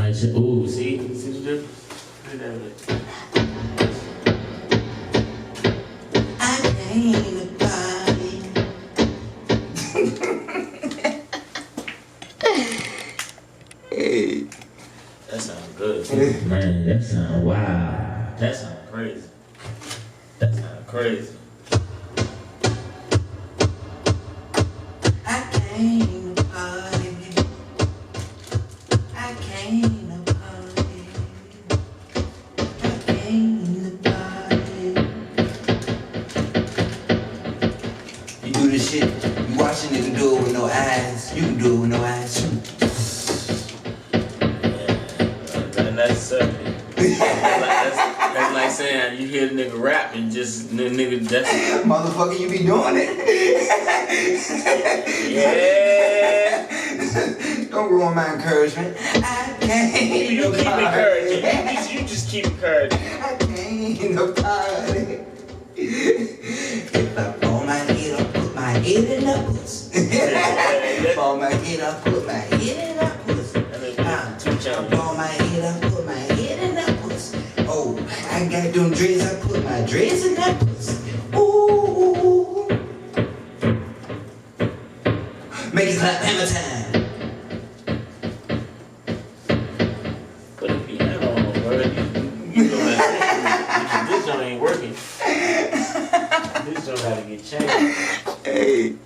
nice. Ooh, see the difference? Look at that. I came to party. Hey. That sounds good. Man, that sounds wow. That sounds crazy. That sounds crazy. I came to party. I came to party. I came to party. You do this shit, you watch a nigga do it with no eyes. You can do it with no eyes too. That's that's like saying you hear the nigga rap and just the nigga that's Motherfucker, you be doing it. yeah. Don't ruin my encouragement. I came You to keep party. encouraging. You just keep encouraging. I came to party. If I ball my head, I'll put my head in the puss. Ball my head, I'll put my head in the puss. I ball my head, I'll put my head in the puss. Oh, I got them dreads, I put my dreads in that puss. Ooh. Make it clap hammer time. Put a piano on, bro. You know that this one ain't working. This one gotta get changed. Hey.